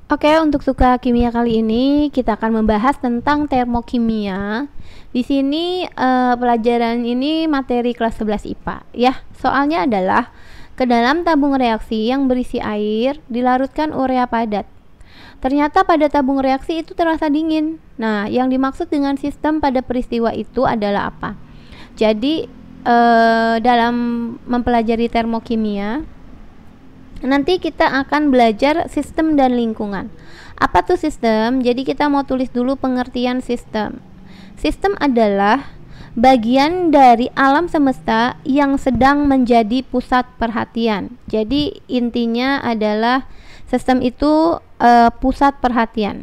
Oke, untuk suka kimia kali ini kita akan membahas tentang termokimia. Di sini pelajaran ini materi kelas 11 IPA ya. Soalnya adalah ke dalam tabung reaksi yang berisi air dilarutkan urea padat. Ternyata pada tabung reaksi itu terasa dingin. Nah, yang dimaksud dengan sistem pada peristiwa itu adalah apa? Jadi dalam mempelajari termokimia nanti kita akan belajar sistem dan lingkungan. Apa tuh sistem? Jadi kita mau tulis dulu pengertian sistem. Sistem adalah bagian dari alam semesta yang sedang menjadi pusat perhatian. Jadi intinya adalah sistem itu pusat perhatian.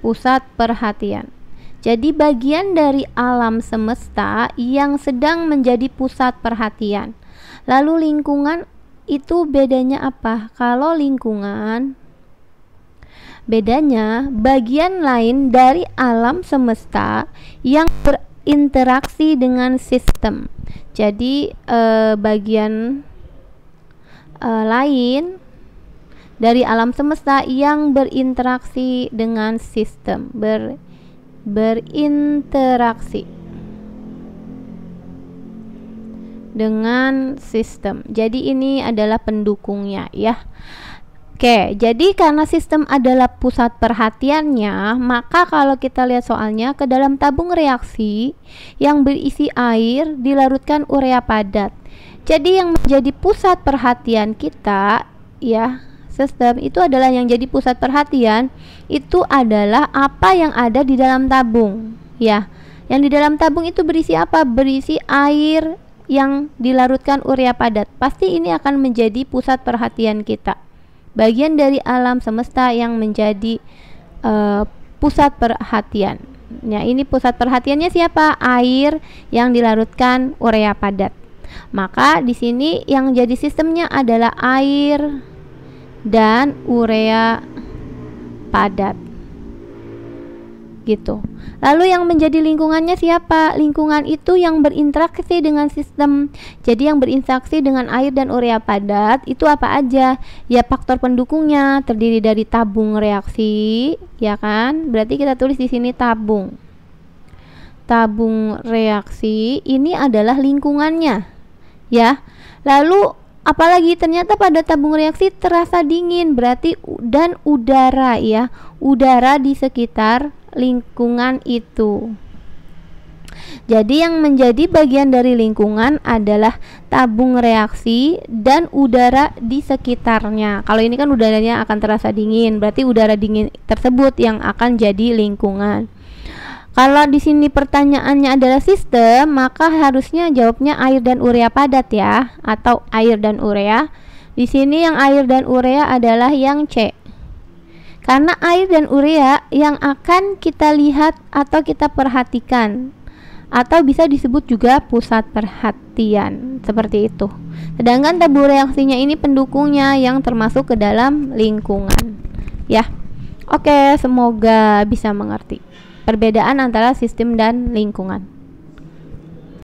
Pusat perhatian. Jadi bagian dari alam semesta yang sedang menjadi pusat perhatian. Lalu lingkungan itu bedanya apa? Kalau lingkungan bedanya bagian lain dari alam semesta yang berinteraksi dengan sistem. Jadi bagian lain dari alam semesta yang berinteraksi dengan sistem, berinteraksi dengan sistem. Jadi ini adalah pendukungnya ya. Oke, jadi karena sistem adalah pusat perhatiannya, maka kalau kita lihat soalnya ke dalam tabung reaksi yang berisi air dilarutkan urea padat. Jadi yang menjadi pusat perhatian kita ya, sistem itu adalah yang jadi pusat perhatian itu adalah apa yang ada di dalam tabung ya. Yang di dalam tabung itu berisi apa? Berisi air yang dilarutkan urea padat. Pasti ini akan menjadi pusat perhatian kita. Bagian dari alam semesta yang menjadi pusat perhatian. Nah, ini pusat perhatiannya siapa? Air yang dilarutkan urea padat. Maka di sini yang jadi sistemnya adalah air dan urea padat. Gitu. Lalu yang menjadi lingkungannya siapa? Lingkungan itu yang berinteraksi dengan sistem. Jadi yang berinteraksi dengan air dan urea padat itu apa aja? Ya faktor pendukungnya terdiri dari tabung reaksi, ya kan? Berarti kita tulis di sini tabung. Tabung reaksi ini adalah lingkungannya. Ya. Lalu apalagi ternyata pada tabung reaksi terasa dingin, berarti dan udara ya. Udara di sekitar lingkungan itu. Jadi yang menjadi bagian dari lingkungan adalah tabung reaksi dan udara di sekitarnya. Kalau ini kan udaranya akan terasa dingin, berarti udara dingin tersebut yang akan jadi lingkungan. Kalau di sini pertanyaannya adalah sistem, maka harusnya jawabnya air dan urea padat ya, atau air dan urea. Di sini yang air dan urea adalah yang C. Karena air dan urea yang akan kita lihat atau kita perhatikan, atau bisa disebut juga pusat perhatian, seperti itu. Sedangkan tabung reaksinya ini pendukungnya yang termasuk ke dalam lingkungan ya. Oke, semoga bisa mengerti perbedaan antara sistem dan lingkungan.